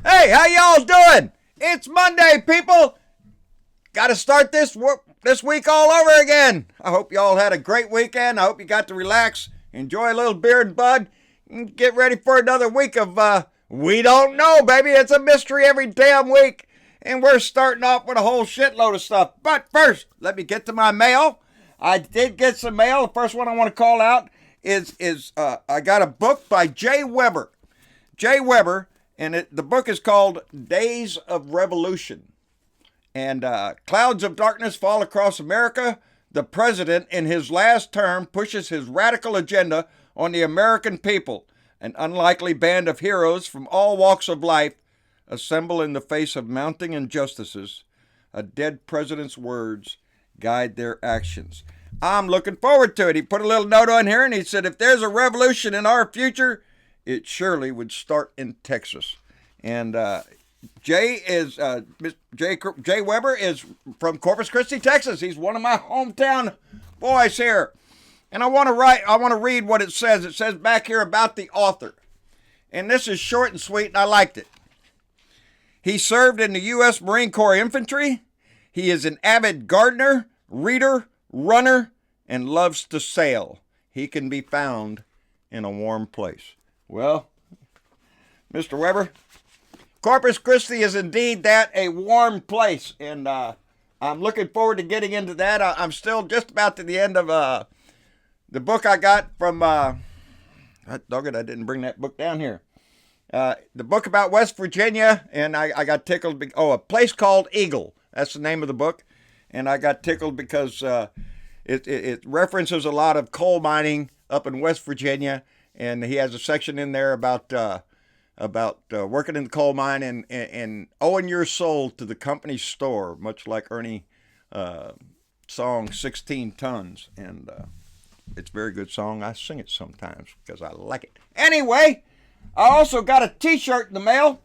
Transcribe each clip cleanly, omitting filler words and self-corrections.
Hey, how y'all doing? It's Monday, people. Got to start this week all over again. I hope y'all had a great weekend. I hope you got to relax, enjoy a little beer and bud, and get ready for another week of we don't know, baby. It's a mystery every damn week, and we're starting off with a whole shitload of stuff. But first, let me get to my mail. I did get some mail. The first one I want to call out is I got a book by Jay Weber. Jay Weber. And the book is called Days of Revolution. And clouds of darkness fall across America. The president, in his last term, pushes his radical agenda on the American people. An unlikely band of heroes from all walks of life assemble in the face of mounting injustices. A dead president's words guide their actions. I'm looking forward to it. He put a little note on here and he said, if there's a revolution in our future, it surely would start in Texas. And Jay Weber is from Corpus Christi, Texas. He's one of my hometown boys here. And I want to read what it says. It says back here about the author. And this is short and sweet, and I liked it. He served in the U.S. Marine Corps Infantry. He is an avid gardener, reader, runner, and loves to sail. He can be found in a warm place. Well, Mr. Weber, Corpus Christi is indeed that, a warm place, and I'm looking forward to getting into that. I'm still just about to the end of the book I got from, doggone, I didn't bring that book down here. The book about West Virginia, and I got tickled. A place called Eagle. That's the name of the book, and I got tickled because it references a lot of coal mining up in West Virginia. And he has a section in there about working in the coal mine and owing your soul to the company store, much like Ernie song 16 Tons. And it's a very good song. I sing it sometimes because I like it. Anyway, I also got a t-shirt in the mail.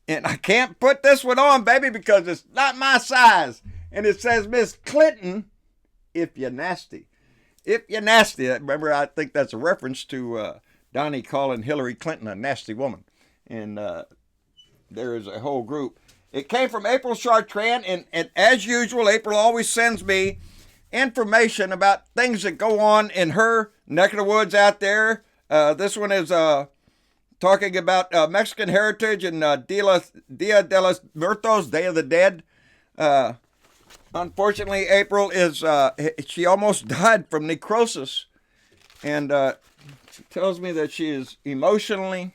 And I can't put this one on, baby, because it's not my size. And it says, Miss Clinton, if you're nasty. If you're nasty. Remember, I think that's a reference to Donnie calling Hillary Clinton a nasty woman. And there is a whole group. It came from April Chartrand, and as usual, April always sends me information about things that go on in her neck of the woods out there. This one is talking about Mexican heritage and Dia de los Muertos, Day of the Dead. Unfortunately, April is, she almost died from necrosis. And she tells me that she is emotionally,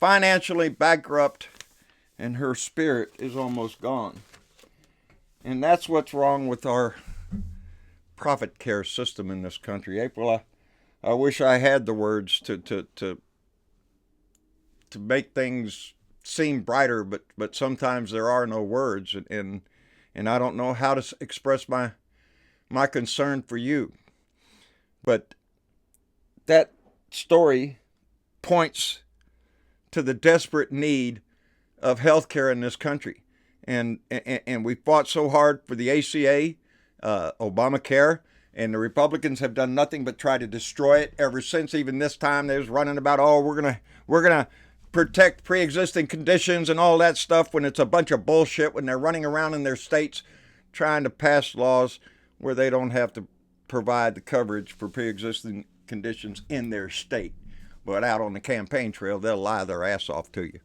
financially bankrupt, and her spirit is almost gone. And that's what's wrong with our profit care system in this country. April, I wish I had the words to make things seem brighter, but sometimes there are no words, and I don't know how to express my concern for you. But that story points to the desperate need of health care in this country. And we fought so hard for the ACA, Obamacare, and the Republicans have done nothing but try to destroy it ever since. Even this time they was running about, we're gonna protect pre-existing conditions and all that stuff, when it's a bunch of bullshit, when they're running around in their states trying to pass laws where they don't have to provide the coverage for pre-existing conditions in their state. But out on the campaign trail, they'll lie their ass off to you.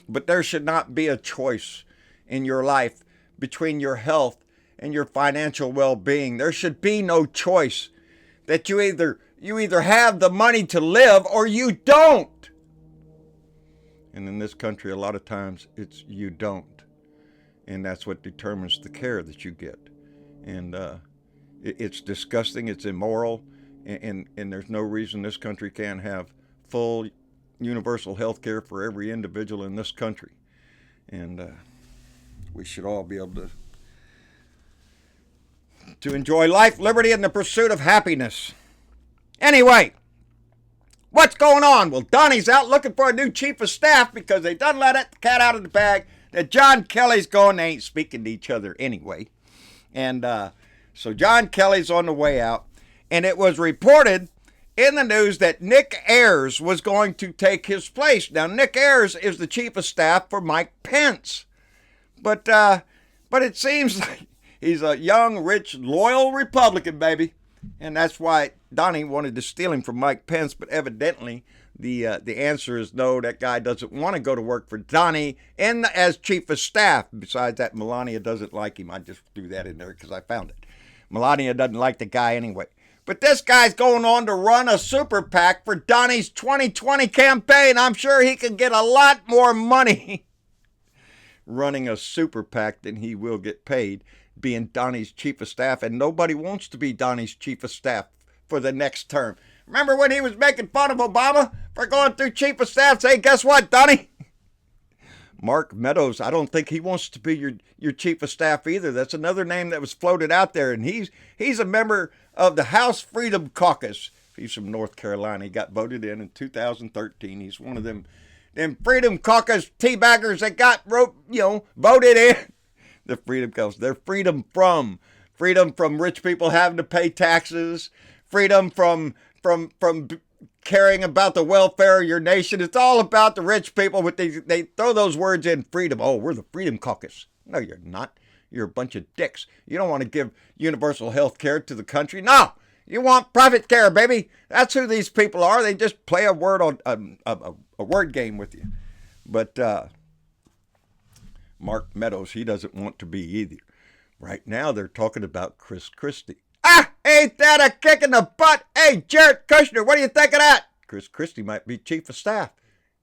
But there should not be a choice in your life between your health and your financial well-being. There should be no choice that you either have the money to live or you don't. And in this country, a lot of times it's you don't. And that's what determines the care that you get. And it's disgusting, it's immoral, and there's no reason this country can't have full universal health care for every individual in this country. And we should all be able to enjoy life, liberty, and the pursuit of happiness. Anyway, what's going on? Well, Donnie's out looking for a new chief of staff because they done let the cat out of the bag that John Kelly's going. They ain't speaking to each other anyway. And so John Kelly's on the way out. And it was reported in the news that Nick Ayers was going to take his place. Now, Nick Ayers is the chief of staff for Mike Pence. But it seems like he's a young, rich, loyal Republican, baby. And that's why Donnie wanted to steal him from Mike Pence. But evidently, the answer is no, that guy doesn't want to go to work for Donnie as chief of staff. Besides that, Melania doesn't like him. I just threw that in there because I found it. Melania doesn't like the guy anyway. But this guy's going on to run a super PAC for Donnie's 2020 campaign. I'm sure he can get a lot more money running a super PAC than he will get paid being Donnie's chief of staff. And nobody wants to be Donnie's chief of staff for the next term. Remember when he was making fun of Obama for going through chief of staff, saying, guess what, Donnie? Mark Meadows, I don't think he wants to be your chief of staff either. That's another name that was floated out there. And he's a member of the House Freedom Caucus. He's from North Carolina. He got voted in 2013. He's one of them Freedom Caucus teabaggers that got voted in. The Freedom Caucus. They're freedom from rich people having to pay taxes, freedom from caring about the welfare of your nation. It's all about the rich people, but they throw those words in, freedom. Oh, we're the Freedom Caucus. No, you're not. You're a bunch of dicks. You don't want to give universal health care to the country. No, you want private care, baby. That's who these people are. They just play a word game with you. But Mark Meadows, he doesn't want to be either. Right now, they're talking about Christi. Ain't that a kick in the butt? Hey, Jared Kushner, what do you think of that? Christi might be chief of staff.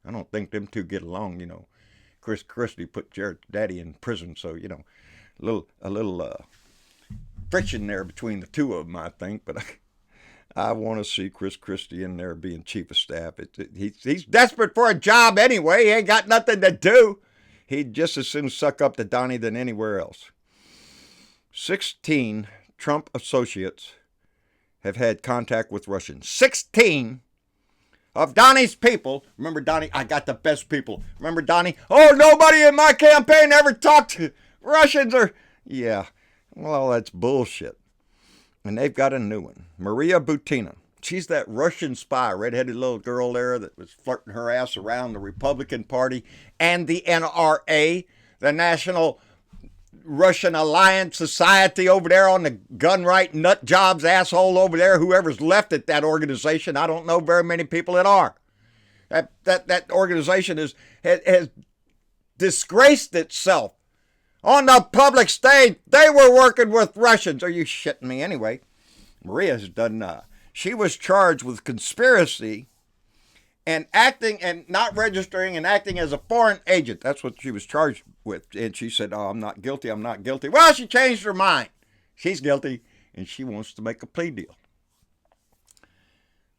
I don't think them two get along, Christi put Jared's daddy in prison, so, a little friction there between the two of them, I think. But I want to see Christi in there being chief of staff. He's desperate for a job anyway. He ain't got nothing to do. He'd just as soon suck up to Donnie than anywhere else. 16 Trump associates have had contact with Russians. 16 of Donnie's people. Remember, Donnie, I got the best people. Remember, Donnie? Oh, nobody in my campaign ever talked to Russians yeah. Well, that's bullshit. And they've got a new one. Maria Butina. She's that Russian spy, redheaded little girl there that was flirting her ass around the Republican Party and the NRA, the National Russian Alliance Society over there on the gun right nut jobs asshole over there. Whoever's left at that organization, I don't know very many people that are. That organization has disgraced itself on the public stage. They were working with Russians. Are you shitting me? Anyway, Maria's done. She was charged with conspiracy and acting and not registering and acting as a foreign agent. That's what she was charged with. And she said, oh, I'm not guilty. I'm not guilty. Well, she changed her mind. She's guilty and she wants to make a plea deal.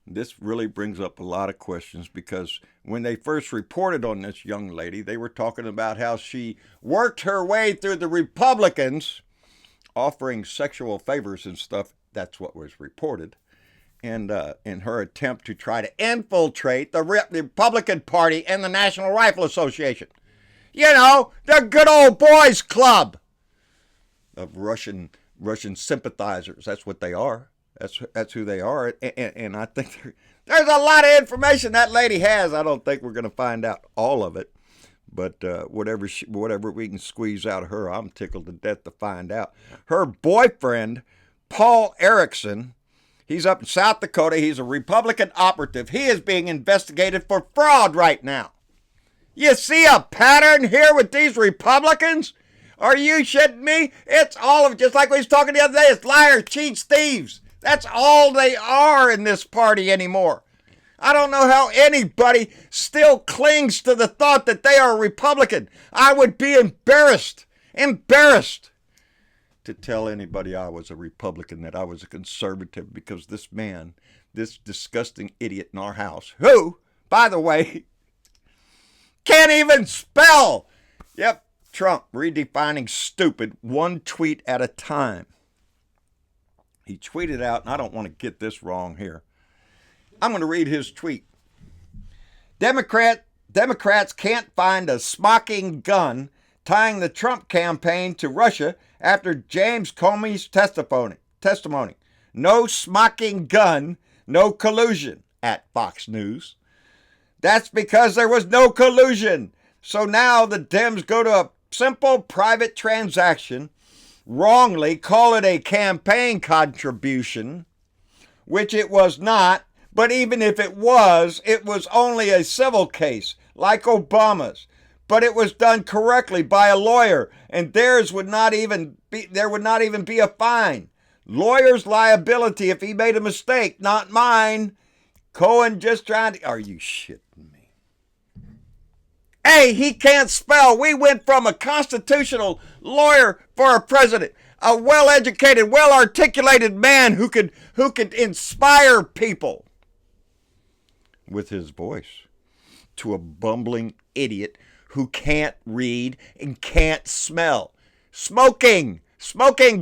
This really brings up a lot of questions because when they first reported on this young lady, they were talking about how she worked her way through the Republicans, offering sexual favors and stuff. That's what was reported. And in her attempt to try to infiltrate the Republican Party and the National Rifle Association. The good old boys club of Russian sympathizers. That's what they are. That's who they are. And I think there's a lot of information that lady has. I don't think we're going to find out all of it. But whatever we can squeeze out of her, I'm tickled to death to find out. Her boyfriend, Paul Erickson, he's up in South Dakota. He's a Republican operative. He is being investigated for fraud right now. You see a pattern here with these Republicans? Are you shitting me? It's all of, just like we was talking the other day, it's liars, cheats, thieves. That's all they are in this party anymore. I don't know how anybody still clings to the thought that they are a Republican. I would be embarrassed to tell anybody I was a Republican, that I was a conservative, because this man, this disgusting idiot in our house, who, by the way, can't even spell. Yep, Trump redefining stupid one tweet at a time. He tweeted out, and I don't want to get this wrong here. I'm going to read his tweet. Democrats can't find a smocking gun tying the Trump campaign to Russia after James Comey's testimony. No smocking gun no collusion at Fox News. That's because there was no collusion. So now the Dems go to a simple private transaction, wrongly call it a campaign contribution, which it was not. But even if it was only a civil case, like Obama's. But it was done correctly by a lawyer, and there would not even be a fine. Lawyer's liability if he made a mistake, not mine. Cohen just trying to... Are you shitting me? Hey, he can't spell. We went from a constitutional lawyer for a president, a well-educated, well-articulated man who could inspire people with his voice, to a bumbling idiot who can't read and can't smell. Smoking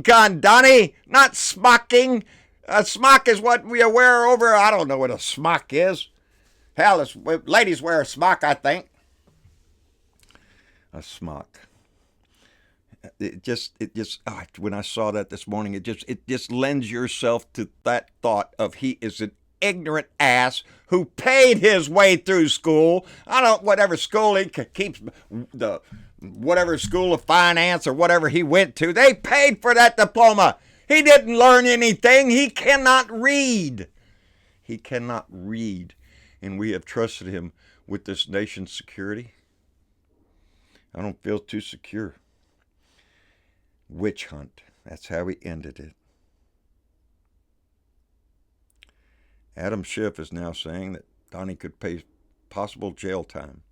gun, Donnie, not smocking. A smock is what we wear over. I don't know what a smock is. Hell, ladies wear a smock, I think. A smock. When I saw that this morning, it just lends yourself to that thought of he is an ignorant ass who paid his way through school. Whatever school he keeps, whatever school of finance or whatever he went to, they paid for that diploma. He didn't learn anything. He cannot read. He cannot read. And we have trusted him with this nation's security. I don't feel too secure. Witch hunt. That's how we ended it. Adam Schiff is now saying that Donnie could pay possible jail time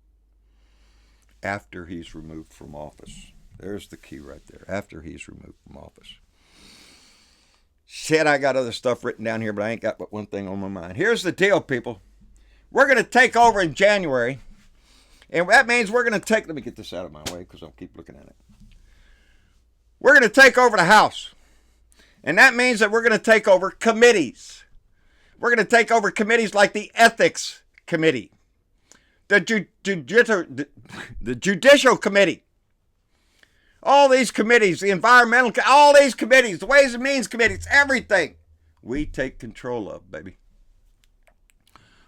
after he's removed from office. There's the key right there. After he's removed from office. Shit, I got other stuff written down here, but I ain't got but one thing on my mind. Here's the deal, people. We're going to take over in January. And that means we're going to take... Let me get this out of my way because I'll keep looking at it. We're going to take over the House. And that means that we're going to take over committees. We're going to take over committees like the Ethics Committee, the Judicial Committee, all these committees, the Environmental, all these committees, the Ways and Means Committees, everything we take control of, baby.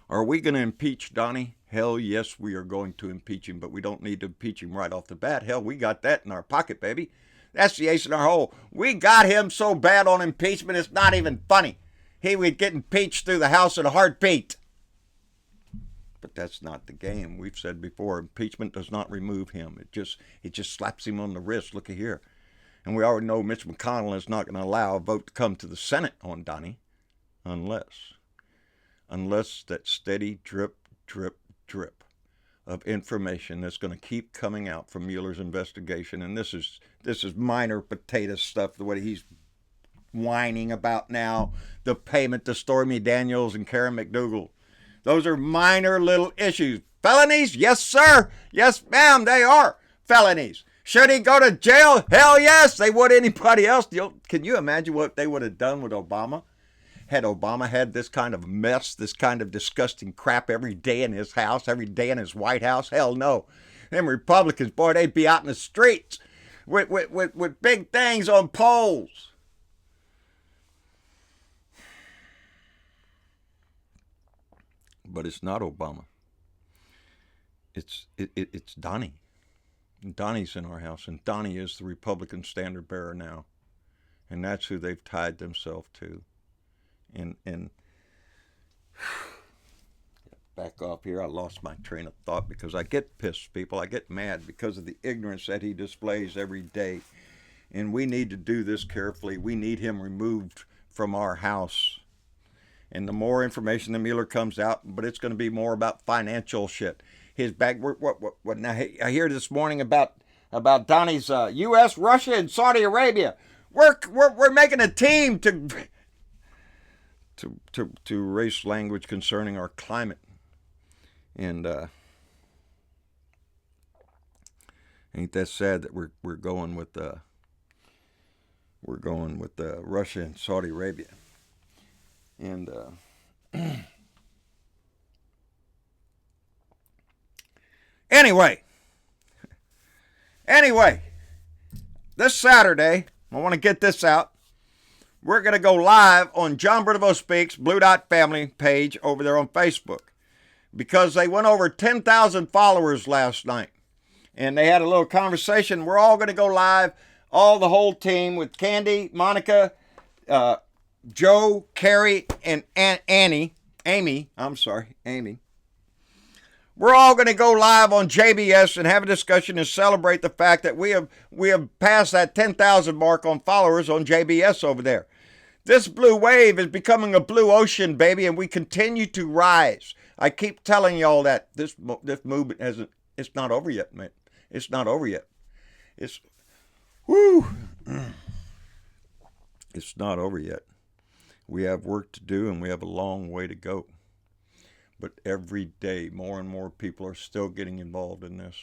Are we going to impeach Donnie? Hell yes, we are going to impeach him, but we don't need to impeach him right off the bat. Hell, we got that in our pocket, baby. That's the ace in our hole. We got him so bad on impeachment, it's not even funny. He would get impeached through the House in a heartbeat. But that's not the game. We've said before, impeachment does not remove him. It just slaps him on the wrist. Look at here. And we already know Mitch McConnell is not going to allow a vote to come to the Senate on Donnie unless that steady drip, drip, drip of information that's going to keep coming out from Mueller's investigation. And this is minor potato stuff, the way he's whining about now, the payment to Stormy Daniels and Karen McDougal. Those are minor little issues. Felonies? Yes, sir. Yes, ma'am, they are felonies. Should he go to jail? Hell yes, they would anybody else. Can you imagine what they would have done with Obama? Had Obama had this kind of mess, this kind of disgusting crap every day in his house, every day in his White House? Hell no. Them Republicans, boy, they'd be out in the streets with big things on poles. But it's not Obama. It's Donnie. Donnie's in our house, and Donnie is the Republican standard bearer now. And that's who they've tied themselves to. And back off here. I lost my train of thought because I get pissed, people. I get mad because of the ignorance that he displays every day. And we need to do this carefully. We need him removed from our house. And the more information that Mueller comes out, but it's going to be more about financial shit. His back. What now? I hear this morning about Donnie's U.S., Russia, and Saudi Arabia. We're making a team to race language concerning our climate, and ain't that sad that we're going with Russia and Saudi Arabia. And anyway, this Saturday, I want to get this out. we're going to go live on John Britivo Speaks Blue Dot Family page over there on Facebook, because they went over 10,000 followers last night. And they had a little conversation. We're all going to go live, the whole team, with Candy, Monica, Joe, Carrie, and Amy. We're all going to go live on JBS and have a discussion and celebrate the fact that we have passed that 10,000 mark on followers on JBS over there. This blue wave is becoming a blue ocean, baby, and we continue to rise. I keep telling y'all that this movement it's not over yet, man. It's not over yet. It's not over yet. We have work to do, and we have a long way to go. But every day, more and more people are still getting involved in this.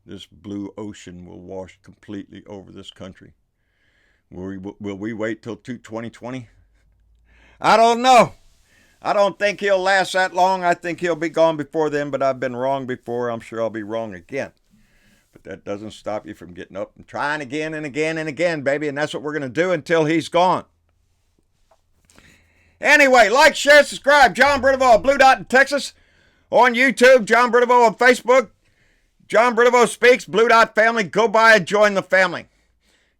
This blue ocean will wash completely over this country. Will we wait till 2020? I don't know. I don't think he'll last that long. I think he'll be gone before then, but I've been wrong before. I'm sure I'll be wrong again. But that doesn't stop you from getting up and trying again and again and again, baby. And that's what we're going to do until he's gone. Anyway, like, share, subscribe. John Britivo, Blue Dot in Texas. On YouTube, John Britivo on Facebook. John Britivo Speaks, Blue Dot Family. Go by and join the family.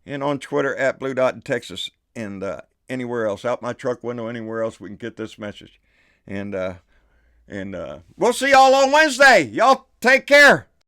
And on Twitter at Blue Dot in Texas. And anywhere else. Out my truck window, anywhere else we can get this message. And we'll see y'all on Wednesday. Y'all take care.